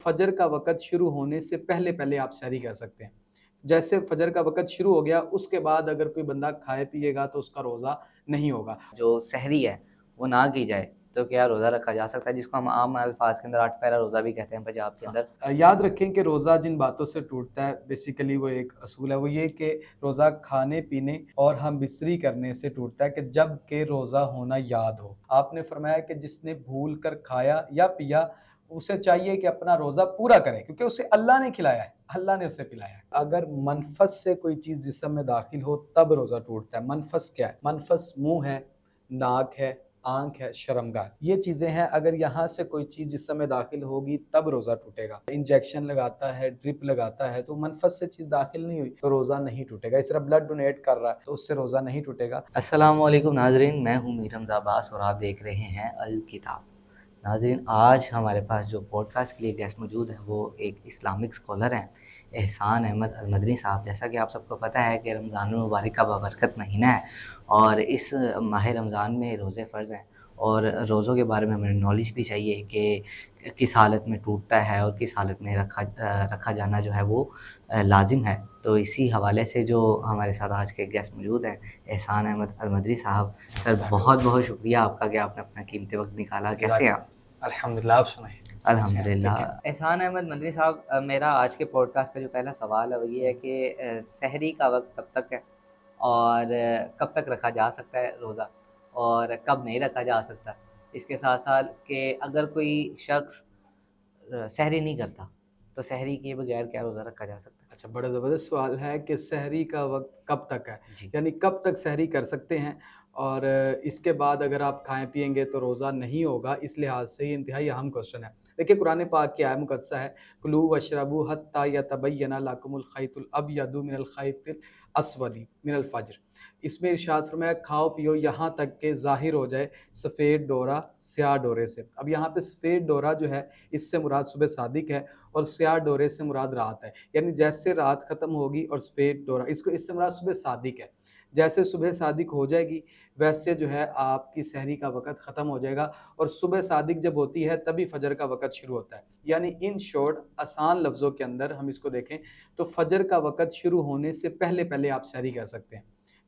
फजर का वक़्त शुरू होने से पहले-पहले आप सहरी कर सकते हैं। जैसे फजर का वक़्त शुरू हो गया, उसके बाद अगर कोई बंदा खाए पिएगा तो उसका रोज़ा नहीं होगा। जो सहरी है, वो ना की जाए, तो क्या रोज़ा रखा जा सकता है? जिसको हम आम अल्फ़ाज़ के अंदर 8 पैरा रोज़ा भी कहते हैं पंजाब के हाँ, अंदर। याद रखें कि रोज़ा जिन बातों से टूटता है बेसिकली वो एक असूल है, वो ये कि रोज़ा खाने-पीने और हम बिस्तरी करने से टूटता है कि जब कि रोज़ा होना याद हो। आपने फरमाया कि जिसने भूल कर खाया या पिया, उसे चाहिए कि अपना रोज़ा पूरा करे क्योंकि उसे अल्लाह ने खिलाया है, अल्लाह ने उसे पिलाया है। अगर मनफस से कोई चीज़ जिस्म में दाखिल हो तब रोज़ा टूटता है। मनफस क्या है? मनफस मुँह है, नाक है, आँख है, शर्मगाह। ये चीज़ें हैं, अगर यहाँ से कोई चीज़ जिस्म में दाखिल होगी तब रोज़ा टूटेगा। इंजेक्शन लगाता है, ड्रिप लगाता है तो मनफस से चीज़ दाखिल नहीं हुई तो रोज़ा नहीं टूटेगा। इस तरह ब्लड डोनेट कर रहा है तो उससे रोज़ा नहीं टूटेगा। अस्सलामु अलैकुम नाज़रीन, मैं हूँ मीर हमज़ा अब्बास और आप देख रहे हैं अल किताब। नाज़रीन, आज हमारे पास जो पॉडकास्ट के लिए गेस्ट मौजूद हैं वो एक इस्लामिक स्कॉलर हैं, एहसान अहमद अल-मदनी साहब। जैसा कि आप सबको पता है कि रमज़ान मुबारक का बाबरकत महीना है और इस माह रमज़ान में रोज़े फ़र्ज़ हैं और रोज़ों के बारे में हमें नॉलेज भी चाहिए कि किस हालत में टूटता है और किस हालत में रखा जाना जो है वो लाज़िम है। तो इसी हवाले से जो हमारे साथ आज के गेस्ट मौजूद हैं, एहसान अहमद अल-मदनी साहब। सर, बहुत-बहुत शुक्रिया आपका कि आपने अपना कीमती वक़्त निकाला। कैसे हैं आप? अल्हम्दुलिल्लाह, आप सुनाइए? कैसे हैं आप? ठीक अल्हम्दुलिल्लाह। है। एहसान अहमद मदनी साहब, मेरा आज के पॉडकास्ट का जो पहला सवाल है वो ये है कि सहरी का वक़्त कब तक है? और कब तक रखा जा सकता है रोज़ा? और कब नहीं रखा जा सकता? इसके साथ-साथ कि अगर कोई शख़्स सहरी नहीं करता, तो सहरी किए बगैर क्या रोज़ा रखा जा सकता है? अच्छा, बड़ा ज़बरदस्त सवाल है कि सहरी का वक़्त कब तक है? जी। यानी कब तक सहरी कर सकते हैं और इसके बाद अगर आप खाएँ-पिएँगे तो रोज़ा नहीं होगा, इस लिहाज़ से ये इंतहाई अहम क्वेश्चन है। देखिए कुरान पाक की आयत मुक़द्दसा है, कुलू वशरबू हत्ता यतबय्यना लकुमुल खैतुल अबयदु मिनल खैतिल अस्वदी मिनल फ़ज्र। इसमें इरशाद फरमाया खाओ पियो यहाँ तक कि ज़ाहिर हो जाए सफ़ेद डोरा स्याह डोरे से। अब यहाँ पे सफ़ेद डोरा जो है इससे मुराद सुबह सादिक है और स्याह डोरे से मुराद रात है। यानी जैसे रात ख़त्म होगी और सफ़ेद डोरा इसको इससे मुराद सुबह सादिक है। जैसे सुबह सादिक हो जाएगी वैसे जो है आपकी सहरी का वक़्त ख़त्म हो जाएगा और सुबह सादिक जब होती है तभी फ़जर का वक़्त शुरू होता है। यानी इन शॉर्ट आसान लफ्ज़ों के अंदर हम इसको देखें तो फ़जर का वक़्त शुरू होने से पहले-पहले आप सहरी कर सकते हैं।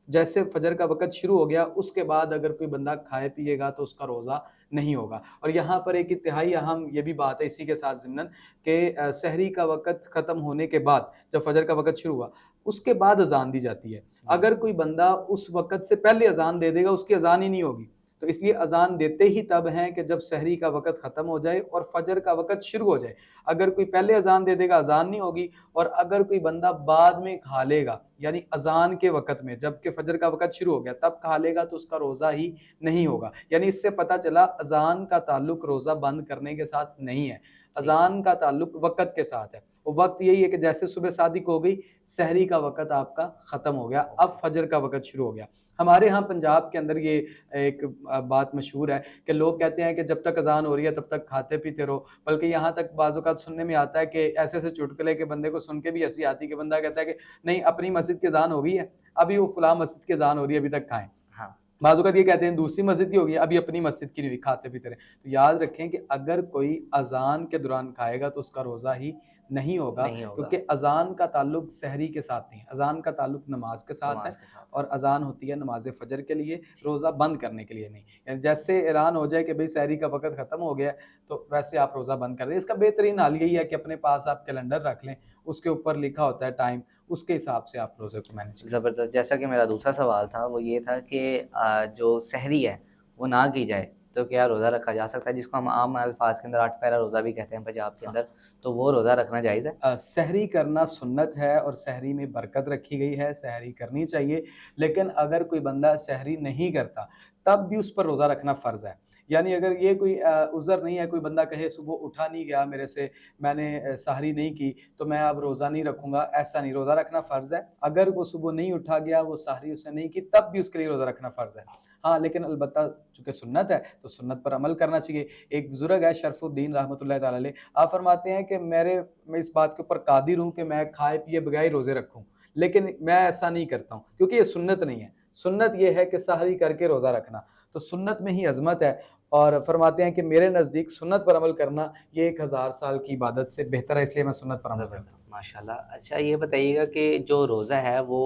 जैसे फ़जर का वक़्त शुरू हो गया उसके बाद अगर कोई बंदा खाए पिएगा तो उसका रोज़ा नहीं होगा। और यहाँ पर एक इंतहाई अहम ये भी बात है इसी के साथ ज़िम्नन कि सहरी का वक़्त ख़त्म होने के बाद जब फ़जर का वक़्त शुरू हुआ, उसके बाद अज़ान दी जाती है। जी। अगर कोई बंदा उस वक़्त से पहले अज़ान दे देगा, उसकी अज़ान ही नहीं होगी। तो इसलिए अज़ान देते ही तब हैं कि जब सहरी का वक़्त ख़त्म हो जाए और फ़जर का वक़्त शुरू हो जाए। अगर कोई पहले अज़ान दे देगा, अज़ान नहीं होगी और अगर कोई बंदा बाद में खा लेगा, यानी अज़ान के वक़्त में जबकि फ़जर का वक़्त शुरू हो गया, तब खा लेगा तो उसका रोज़ा ही नहीं होगा। यानी इससे पता चला अज़ान का ताल्लुक रोज़ा बंद करने के साथ नहीं है। जी। अज़ान का ताल्लुक वक़्त के साथ है। वो वक़्त यही है कि जैसे सुबह सादिक हो गई, सहरी का वक़्त आपका ख़त्म हो गया, अब फ़जर का वक़्त शुरू हो गया। हमारे यहाँ पंजाब के अंदर ये एक बात मशहूर है कि लोग कहते हैं कि जब तक अज़ान हो रही है तब तक खाते-पीते रहो। बल्कि यहाँ तक बाज़ औक़ात सुनने में आता है कि ऐसे-ऐसे चुटकुले के बंदे को सुन के भी हँसी आती है कि बंदा कहता है कि नहीं अपनी मस्जिद की अज़ान हो गई है, अभी वो फलाँ मस्जिद की अज़ान हो रही है, अभी तक खाएँ। हाँ। बाज़ औक़ात ये कहते हैं दूसरी मस्जिद की हो गई है, अभी अपनी मस्जिद की नहीं हुई, खाते-पीते रहें। तो याद रखें कि अगर कोई अज़ान के दौरान खाएगा तो उसका रोज़ा ही नहीं होगा नहीं होगा, क्योंकि अज़ान का ताल्लुक सहरी के साथ नहीं है, अज़ान का ताल्लुक नमाज़ के साथ है नमाज़ के साथ है। और अज़ान होती है नमाज़ फ़जर के लिए, जी। रोज़ा बंद करने के लिए नहीं। यानी जैसे ऐलान हो जाए कि भई सहरी का वक़्त ख़त्म हो गया है, तो वैसे आप रोज़ा बंद कर दें। इसका बेहतरीन हल यही है कि अपने पास आप कैलेंडर रख लें, उसके ऊपर लिखा होता है टाइम, उसके हिसाब से आप रोज़े को मैनेज करें। ज़बरदस्त। जैसा कि मेरा दूसरा सवाल था वो ये था कि जो सहरी है वो ना की जाए, तो क्या रोज़ा रखा जा सकता है? जिसको हम आम अल्फ़ाज़ के अंदर 8 पैरा रोज़ा भी कहते हैं पंजाब के हाँ। अंदर, तो वो रोज़ा रखना जायज़ है? सहरी करना सुन्नत है और सहरी में बरकत रखी गई है, सहरी करनी चाहिए। लेकिन अगर कोई बंदा सहरी नहीं करता, तब भी उस पर रोज़ा रखना फ़र्ज़ है। यानी अगर ये कोई उज़र नहीं है, कोई बंदा कहे सुबह उठा नहीं गया मेरे से, मैंने सहरी नहीं की, तो मैं अब रोज़ा नहीं रखूँगा, ऐसा नहीं, रोज़ा रखना फ़र्ज़ है। अगर वो सुबह नहीं उठा गया, वो सहरी उसने नहीं की, तब भी उसके लिए रोज़ा रखना फ़र्ज़ है। हाँ, लेकिन अलबत्ता चूँकि सुन्नत है, तो सुन्नत पर अमल करना चाहिए। एक बुज़ुर्ग है शरफ़ुद्दीन रहमतुल्लाहि तआला अलैह, आप फरमाते हैं कि मैं इस बात के ऊपर कादिर हूँ कि मैं खाए पिए बगैर ही रोज़े रखूँ। लेकिन मैं ऐसा नहीं करता हूँ, क्योंकि ये सुन्नत नहीं है। सुन्नत ये है कि सहरी करके रोज़ा रखना। तो सुन्नत में ही अज़मत है और फरमाते हैं कि मेरे नज़दीक सुन्नत पर अमल करना ये 1000 साल की इबादत से बेहतर है, इसलिए मैं सुन्नत पर अमल करता हूँ। ज़बरदस्त, माशाल्लाह। अच्छा ये बताइएगा कि जो रोज़ा है वो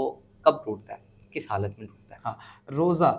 कब टूटता है? किस हालत में टूटता है? हाँ, रोज़ा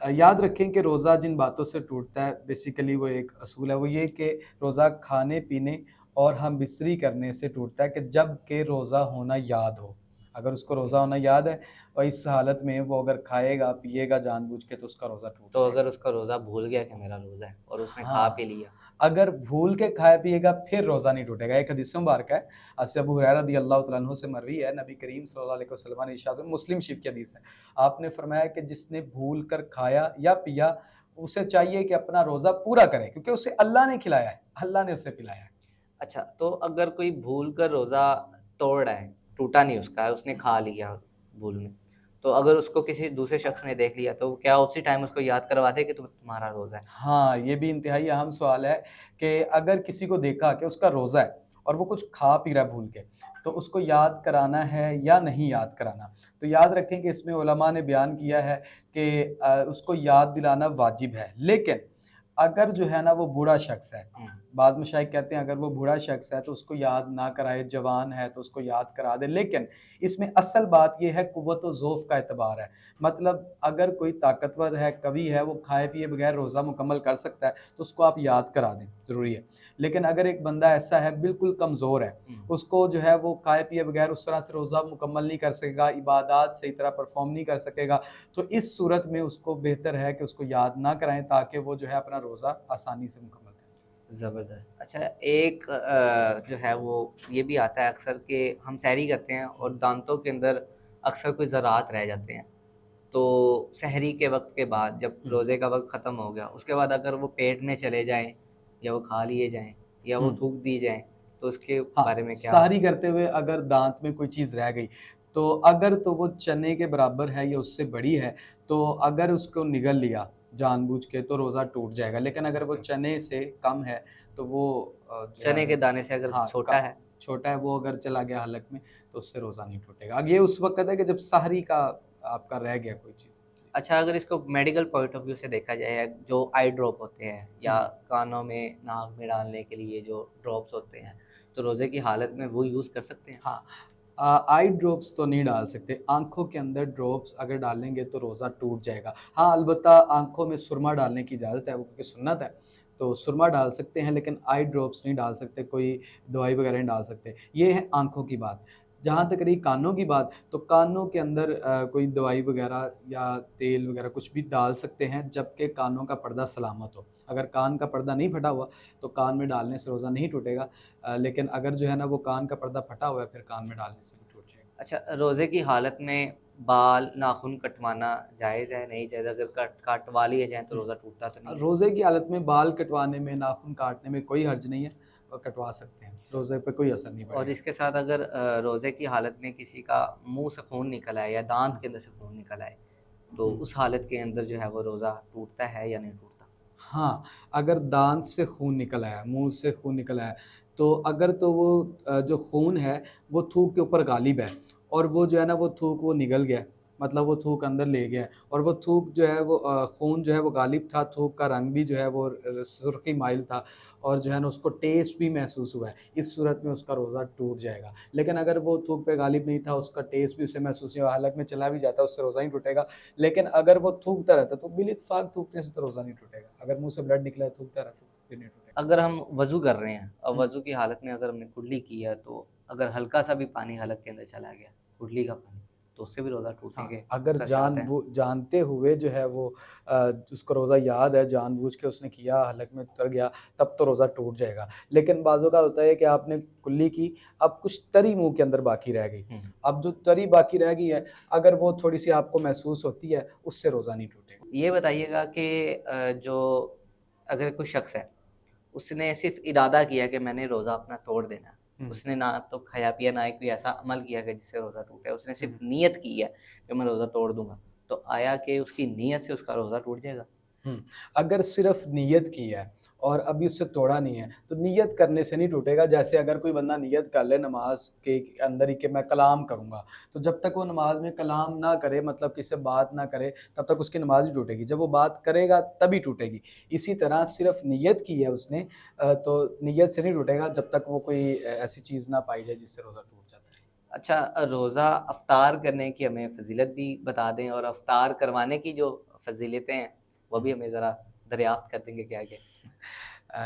याद रखें कि रोज़ा जिन बातों से टूटता है बेसिकली वो एक असूल है, वो ये कि रोज़ा खाने-पीने और हम बिस्तरी करने से टूटता है कि जब कि रोज़ा होना याद हो। अगर उसको रोज़ा होना याद है और इस हालत में वो अगर खाएगा, पिएगा जानबूझ के तो उसका रोज़ा टूट तो जाएगा। अगर उसका रोज़ा भूल गया कि मेरा रोज़ा है और उसने खा हाँ, पी लिया? अगर भूल के खाया पिएगा फिर रोज़ा नहीं टूटेगा। एक हदीस मुबारक है, इससे अबू हुरैरा रज़ियल्लाहु तआला अन्हु से मरवी है, नबी करीम सल्लल्लाहु अलैहि वसल्लम ने इरशाद, मुस्लिम शरीफ की हदीस है। आपने फरमाया कि जिसने भूल कर खाया या पिया, उसे चाहिए कि अपना रोज़ा पूरा करे क्योंकि उसे अल्लाह ने खिलाया है, अल्लाह ने उसे पिलाया है। अच्छा, तो अगर कोई भूल कर रोज़ा तोड़ रहा है, टूटा नहीं उसका, उसने खा लिया भूल में, तो अगर उसको किसी दूसरे शख्स ने देख लिया, तो क्या उसी टाइम उसको याद करवा दे कि तुम्हारा रोज़ा है? हाँ, ये भी इंतहाई अहम सवाल है कि अगर किसी को देखा कि उसका रोज़ा है और वो कुछ खा पी रहा है भूल के, तो उसको याद कराना है या नहीं याद कराना? तो याद रखें कि इसमें उलमा ने बयान किया है कि उसको याद दिलाना वाजिब है। लेकिन अगर जो है ना वो बूढ़ा शख्स है, हुँ, बाज़ मशाइख कहते हैं अगर वो बूढ़ा शख्स है तो उसको याद ना कराए, जवान है तो उसको याद करा दे। लेकिन इसमें असल बात ये है कुव्वत व ज़ौफ़ का एतबार है। मतलब अगर कोई ताकतवर है, कवि है, वो खाए पिए बगैर रोज़ा मुकम्मल कर सकता है, तो उसको आप याद करा दें, ज़रूरी है। लेकिन अगर एक बंदा ऐसा है बिल्कुल कमज़ोर है, हुँ। उसको जो है वो खाए पिए बगैर उस तरह से रोज़ा मुकम्मल नहीं कर सकेगा, इबादत सही तरह परफ़ॉर्म नहीं कर सकेगा, तो इस सूरत में उसको बेहतर है कि उसको याद ना कराएँ ताकि वो जो है अपना रोज़ा आसानी से मुकम्मल करे। ज़बरदस्त। अच्छा एक जो है वो ये भी आता है अक्सर कि हम सहरी करते हैं और दाँतों के अंदर अक्सर कोई ज़रात रह जाते हैं। तो सहरी के वक़्त के बाद जब हुँ, रोज़े का वक़्त ख़त्म हो गया, उसके बाद अगर वो पेट में चले जाएँ या वो खा लिए जाएँ या वो हुँ। थूक दी जाएँ, तो उसके बारे हाँ, में क्या? सहरी करते हुए अगर दाँत में कोई चीज़ रह गई, तो अगर तो वो चने के बराबर है या उससे बड़ी है, तो अगर उसको निगल लिया जानबूझ के तो रोज़ा टूट जाएगा। लेकिन अगर वो ओके। चने से कम है, तो वो जो है चने के वो दाने से अगर हाँ, छोटा क है? छोटा है वो अगर चला गया हलक में, तो उससे रोज़ा नहीं टूटेगा। अब ये उस वक़्त है कि जब सहरी का आपका रह गया कोई चीज़। अच्छा अगर इसको मेडिकल पॉइंट ऑफ व्यू से देखा जाए, जो आई ड्रॉप होते हैं या हुँ। कानों में, नाक में डालने के लिए जो ड्रॉप्स होते हैं, तो रोज़े की हालत में वो यूज़ कर सकते हैं? हाँ। आई ड्रॉप्स तो नहीं डाल सकते, आँखों के अंदर ड्रॉप्स अगर डालेंगे तो रोज़ा टूट जाएगा। हाँ, अलबत्ता आँखों में सुरमा डालने की इजाज़त है, वो क्योंकि सुन्नत है, तो सुरमा डाल सकते हैं लेकिन आई ड्रॉप्स नहीं डाल सकते, कोई दवाई वगैरह नहीं डाल सकते। ये है आँखों की बात। जहाँ तक रही कानों की बात, तो कानों के अंदर कोई दवाई वगैरह या तेल वगैरह कुछ भी डाल सकते हैं जबकि कानों का पर्दा सलामत हो। अगर कान का पर्दा नहीं फटा हुआ, तो कान में डालने से रोज़ा नहीं टूटेगा। लेकिन अगर जो है ना वो कान का पर्दा फटा हुआ है फिर कान में डालने से भी टूट जाएगा। अच्छा रोज़े की हालत में बाल, नाख़ून कटवाना जायज़ है, नहीं जायज़? अगर कटवा लिए जाएँ तो हुँ। रोज़ा टूटता तो नहीं है? रोज़े की हालत में बाल कटवाने में, नाख़ून काटने में कोई हर्ज नहीं है और कटवा सकते हैं। रोज़े पे कोई असर नहीं और पड़ेगा। इसके साथ अगर रोज़े की हालत में किसी का मुँह से खून निकल आए या दाँत हुँ, के अंदर से खून निकल आए, तो हुँ। उस हालत के अंदर जो है वो रोज़ा टूटता है या नहीं टूटता? हाँ, अगर दाँत से खून निकल आया, मुँह से खून निकल आया, तो अगर तो वो जो खून है, वो थूक के ऊपर गालिब है और वो जो है ना, वो थूक वो निगल गया, मतलब वो थूक अंदर ले गया और वो थूक जो है वो खून जो है वो गालिब था, थूक का रंग भी जो है वो सुर्ख़ी माइल था और जो है ना उसको टेस्ट भी महसूस हुआ है। इस सूरत में उसका रोज़ा टूट जाएगा। लेकिन अगर वो थूक पे गालिब नहीं था, उसका टेस्ट भी उसे महसूस नहीं हुआ, हलक में चला भी जाता, उससे रोज़ा नहीं टूटेगा। लेकिन अगर वो थूकता रहता तो बिल-इत्फ़ाक़ थूकने से तो रोज़ा नहीं टूटेगा। अगर मुँह से ब्लड निकला है, थूकता रहा तो फिर नहीं टूटेगा। अगर हम वज़ू कर रहे हैं और हुँ। वज़ू की हालत में अगर हमने कुल्ली की है, तो अगर हल्का-सा भी पानी हलक के अंदर चला गया, कुल्ली का पानी, तो उससे भी रोज़ा टूटने हाँ, के अगर ख़दशात हैं? जानते हुए जो है वो उसको रोज़ा याद है, जानबूझ के उसने किया, हलक में उतर गया, तब तो रोज़ा टूट जाएगा। लेकिन बाज़ औक़ात होता है कि आपने कुल्ली की, अब कुछ तरी मुँह के अंदर बाकी रह गई। हुँ। अब जो तरी बाकी रह गई है, अगर वो थोड़ी-सी आपको महसूस होती है, उससे रोज़ा नहीं टूटेगा। ये बताइएगा कि जो अगर कोई शख़्स है, उसने सिर्फ़ इरादा किया कि मैंने रोज़ा अपना तोड़ देना है। हुँ, उसने ना तो खाया पिया, ना ही कोई ऐसा अमल किया कि जिससे रोज़ा टूटे। उसने सिर्फ़ हुँ। नियत की है कि मैं रोज़ा तोड़ दूँगा। तो आया कि उसकी नियत से उसका रोज़ा टूट जाएगा? हुँ, अगर सिर्फ़ नियत की है और अभी उससे तोड़ा नहीं है, तो नियत करने से नहीं टूटेगा। जैसे अगर कोई बंदा नियत कर ले नमाज के अंदर ही कि मैं कलाम करूँगा, तो जब तक वो नमाज में कलाम ना करे, मतलब किसी से बात ना करे, तब तक उसकी नमाज ही टूटेगी। जब वो बात करेगा तभी टूटेगी। इसी तरह सिर्फ नियत की है उसने, तो नियत से नहीं टूटेगा जब तक वो कोई ऐसी चीज़ ना पाई जाए जिससे रोज़ा टूट जाता है। अच्छा, रोज़ा अफ्तार करने की हमें फ़ज़ीलत भी बता दें, और अफ्तार करवाने की जो फ़ज़ीलतें हैं, वो भी हमें ज़रा दरियाफ़्त कर देंगे क्या-क्या?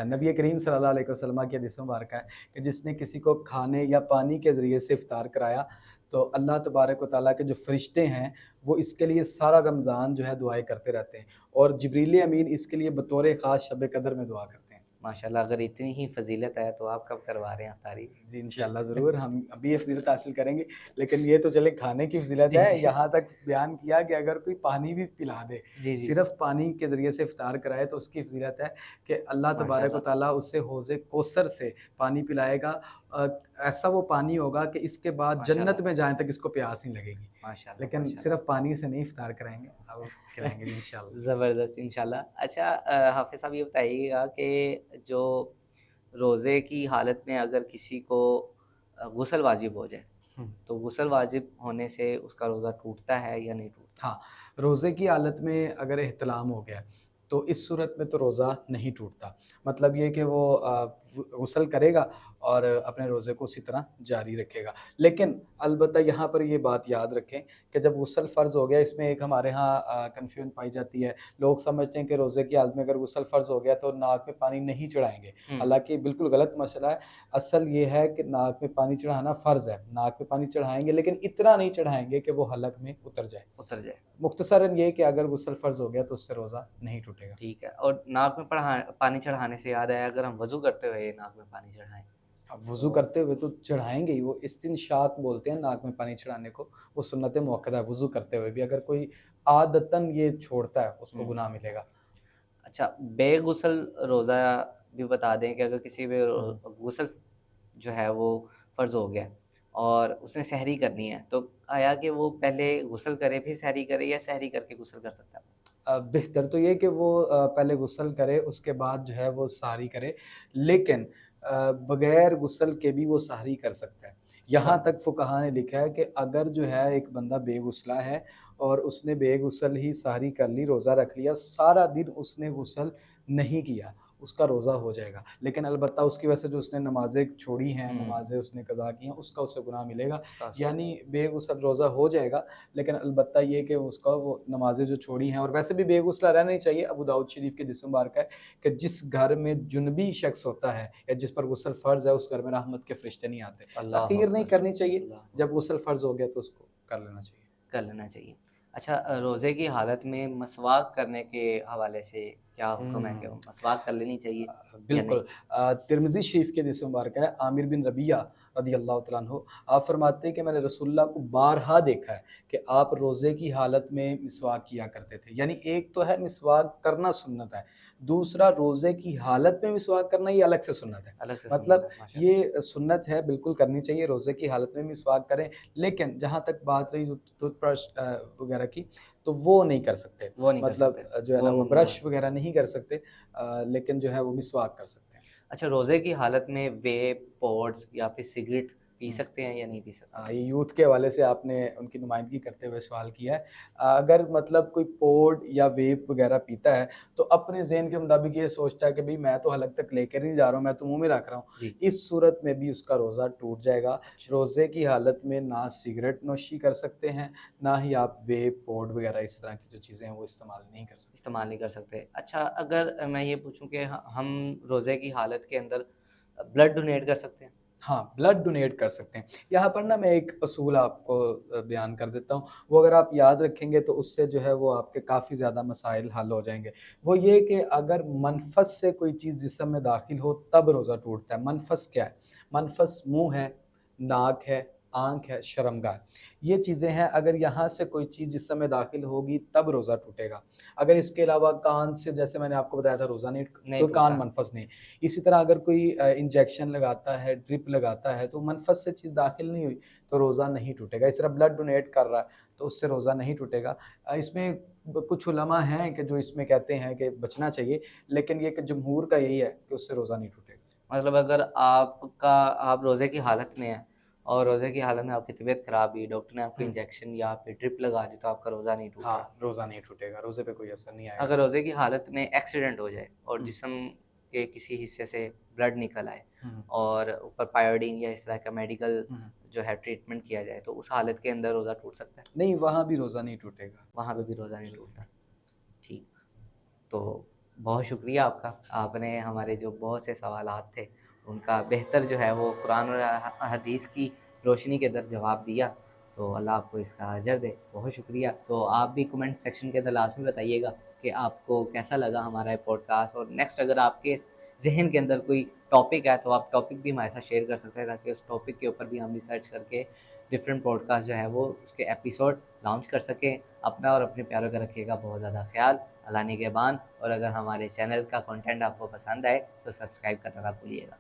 नबी करीम सल्लल्लाहु अलैहि वसल्लम की हदीस मुबारक है कि जिसने किसी को खाने या पानी के ज़रिए से इफ़्तार कराया, तो अल्लाह तबारक व तआला के जो फ़रिश्ते हैं, वो इसके लिए सारा रमज़ान जो है दुआएँ करते रहते हैं, और जिब्रील अमीन इसके लिए बतौर ख़ास शब कदर में दुआ करते हैं। माशाल्लाह, अगर इतनी ही फ़ज़ीलत है, तो आप कब करवा रहे हैं अफ्तारी? जी, इंशाअल्लाह ज़रूर हम अभी ये फ़ज़ीलत हासिल करेंगे, लेकिन ये तो चले खाने की फ़ज़ीलत जी, है, जी। यहाँ तक बयान किया कि अगर कोई पानी भी पिला दे, जी, जी। सिर्फ़ पानी के ज़रिए से इफ़्तार कराए, तो उसकी फ़ज़ीलत है कि अल्लाह तबारक व माशाल्लाह, तआला उसे हौज़े कौसर से पानी पिलाएगा। अ, ऐसा वो पानी होगा कि इसके बाद जन्नत माशाल्लाह, में जाने तक इसको प्यास नहीं लगेगी। माशाल्लाह, लेकिन माशाल्लाह। सिर्फ़ पानी से नहीं इफ़्तार कराएँगे, अब खिलाएँगे भी इंशाअल्लाह। ज़बरदस्त, इंशाल्लाह। अच्छा, हाफ़िज़ साहब ये बताइएगा कि जो रोज़े की हालत में अगर किसी को गुस्ल वाजिब हो जाए, हुँ। तो गुस्ल वाजिब होने से उसका रोज़ा टूटता है या नहीं टूटता? हाँ, रोज़े की हालत में अगर एहतिलाम हो गया, तो इस सूरत में तो रोज़ा नहीं टूटता। मतलब ये कि वो गुस्ल करेगा और अपने रोज़े को उसी तरह जारी रखेगा। लेकिन अलबत्ता यहाँ पर ये बात याद रखें कि जब गुस्ल फ़र्ज़ हो गया, इसमें एक हमारे यहाँ कन्फ्यूज़न पाई जाती है। लोग समझते हैं कि रोज़े की हालत में अगर गुस्ल फ़र्ज़ हो गया तो नाक में पानी नहीं चढ़ाएँगे। हुँ, हालाँकि बिल्कुल गलत मसला है। असल ये है कि नाक में पानी चढ़ाना फ़र्ज़ है। नाक में पानी चढ़ाएँगे, लेकिन इतना नहीं चढ़ाएँगे कि वो हलक में उतर जाए। उतर जाए, मुख्तसरन ये कि अगर गुस्ल फ़र्ज़ हो गया तो उससे रोज़ा नहीं टूटेगा। ठीक है। और नाक में पानी चढ़ाने से याद आया, अगर हम वज़ू करते हुए नाक में पानी चढ़ाएँ, अब वज़ू तो करते हुए तो चढ़ाएँगे ही, वो इस्तिंशाक बोलते हैं नाक में पानी चढ़ाने को, वो सुन्नत मुअक्कदा है वज़ू करते हुए भी। अगर कोई आदतन ये छोड़ता है, उसको हुँ। गुनाह मिलेगा। अच्छा, बेगुसल रोज़ा भी बता दें कि अगर किसी पे हुँ। गुस्ल जो है वो फ़र्ज़ हो गया और उसने सहरी करनी है, तो आया कि वो पहले गुस्ल करे फिर सहरी करे, या सहरी करके गुस्ल कर सकता है? बेहतर तो ये कि वो पहले गुस्ल करे, उसके बाद जो है वो सहरी करे, लेकिन बगैर गुस्ल के भी वो सहरी कर सकता है। अच्छा, यहाँ तक फुक़हा ने लिखा है कि अगर जो है एक बंदा बेगुसला है और उसने बेगुसल ही सहरी कर ली, रोज़ा रख लिया, सारा दिन उसने गुस्ल नहीं किया, उसका रोज़ा हो जाएगा। लेकिन अलबत्ता उसकी वजह से जो उसने नमाज़ें छोड़ी हैं, हुँ, नमाज़ें उसने कज़ा की हैं, उसका उसे गुनाह मिलेगा। उसका असर यानी बेगुसल रोज़ा हो जाएगा, लेकिन अलबत्ता ये कि उसका वो नमाज़ें जो छोड़ी हैं, और वैसे भी बेगुसला रहना ही चाहिए। अबू दाऊद शरीफ की हदीस मुबारक है कि जिस घर में जुनबी शख्स होता है या जिस पर गुस्ल फ़र्ज़ है, उस घर में रहमत के फ़रिश्ते नहीं आते। अल्लाहु तख़ीर नहीं अकबर, करनी चाहिए, अल्लाहु जब अकबर, गुस्ल फ़र्ज़ हो गया तो उसको कर लेना चाहिए। कर लेना चाहिए। अच्छा, रोज़े की हालत में मसवाक करने के हवाले से क्या हुक्म है कि हुँ। मसवाक कर लेनी चाहिए या नहीं? बिल्कुल। तिरमिज़ी शरीफ की हदीस मुबारक है, आमिर बिन रबिया रज़ियल्लाहु तआला अन्हु, आप फरमाते हैं कि मैंने रसूलुल्लाह को बारहा देखा है कि आप रोज़े की हालत में मिसवाक किया करते थे। यानी एक तो है मिसवाक करना सुन्नत है, दूसरा रोज़े की हालत में मिसवाक करना ये अलग से सुन्नत है। अलग से सुन्नत मतलब है, माशाल्लाह। ये सुन्नत है, बिल्कुल करनी चाहिए, रोज़े की हालत में मिसवाक करें। लेकिन जहाँ तक बात रही टूथब्रश वगैरह की, तो वो नहीं कर सकते। वो नहीं कर मतलब सकते, जो है ना वो वो ममनू है। ब्रश वगैरह नहीं कर सकते, लेकिन जो है वो मिसवाक कर सकते हैं। अच्छा, रोज़े की हालत में वेप, पॉड्स या फिर सिगरेट पी हुँ। सकते हैं या नहीं पी सकते? ये यूथ के हवाले से आपने उनकी नुमाइंदगी करते हुए सवाल किया है। अगर मतलब कोई पोड या वेप वगैरह पीता है, तो अपने ज़हन के मुताबिक ये सोचता है कि भई मैं तो हलक तक लेकर ही नहीं जा रहा हूँ, मैं तो मुँह में रख रहा हूँ। जी, इस सूरत में भी उसका रोज़ा टूट जाएगा। अच्छा, रोज़े की हालत में ना सिगरेट नोशी कर सकते हैं, ना ही आप वेप, पोड वगैरह इस तरह की जो चीज़ें हैं वो इस्तेमाल नहीं कर सकते। इस्तेमाल नहीं कर सकते। अच्छा, अगर मैं ये पूछूँ कि हम रोज़े की हालत के अंदर ब्लड डोनेट कर सकते हैं? हाँ, ब्लड डोनेट कर सकते हैं। यहाँ पर ना मैं एक असूल आपको बयान कर देता हूँ, वो अगर आप याद रखेंगे तो उससे जो है वो आपके काफ़ी ज़्यादा मसाइल हल हो जाएँगे। वो ये कि अगर मनफ़स से कोई चीज़ जिस्म में दाखिल हो तब रोज़ा टूटता है। मनफ़स क्या है? मनफ़स मुँह है, नाक है, आँख है, शर्मगाह है। ये चीज़ें हैं, अगर यहाँ से कोई चीज़ जिस्म में दाखिल होगी तब रोज़ा टूटेगा। अगर इसके अलावा कान से, जैसे मैंने आपको बताया था, रोज़ा नहीं, नहीं क्योंकि कान टूटता। मनफ़स नहीं है। इसी तरह अगर कोई इंजेक्शन लगाता है, ड्रिप लगाता है, तो मनफ़स से चीज़ दाखिल नहीं हुई, तो रोज़ा नहीं टूटेगा। इस तरह ब्लड डोनेट कर रहा है, तो उससे रोज़ा नहीं टूटेगा। इसमें कुछ उलमा हैं कि जो इसमें कहते हैं कि बचना चाहिए, लेकिन ये कि जमहूर का यही है कि उससे रोज़ा नहीं टूटेगा। मतलब अगर आप रोज़े की हालत में हैं और रोज़े की हालत में आपकी तबीयत ख़राब हुई, डॉक्टर ने आपको हुँ। इंजेक्शन या फिर ड्रिप लगा दी तो आपका रोज़ा नहीं टूटेगा। हाँ, रोज़ा नहीं टूटेगा, रोज़े पे कोई असर नहीं आएगा। अगर रोज़े की हालत में एक्सीडेंट हो जाए और हुँ, जिस्म के किसी हिस्से से ब्लड निकल आए हुँ, और ऊपर पायोडीन या इस तरह का मेडिकल हुँ। जो है ट्रीटमेंट किया जाए, तो उस हालत के अंदर रोज़ा टूट सकता है? नहीं, वहाँ भी रोज़ा नहीं टूटेगा। वहाँ पे भी रोज़ा नहीं जी। टूटता। ठीक। तो बहुत शुक्रिया आपका। आपने हमारे जो बहुत से सवालात थे, उनका बेहतर जो है वो कुरान और हदीस की रोशनी के अंदर जवाब दिया। तो अल्लाह आपको इसका अजर दे। बहुत शुक्रिया। तो आप भी कमेंट सेक्शन के अंदर लाज़मी बताइएगा कि आपको कैसा लगा हमारा ये पॉडकास्ट, और नेक्स्ट अगर आपके ज़हन के अंदर कोई टॉपिक है तो आप टॉपिक भी हमारे साथ शेयर कर सकते हैं, ताकि उस टॉपिक के ऊपर भी हम रिसर्च करके डिफरेंट पॉडकास्ट जो है वो उसके एपिसोड लॉन्च कर सकें। अपना और अपने प्यारों का रखिएगा बहुत ज़्यादा ख़्याल। अल्लाह निगहबान। और अगर हमारे चैनल का कंटेंट आपको पसंद आए तो सब्सक्राइब करना ना भूलिएगा।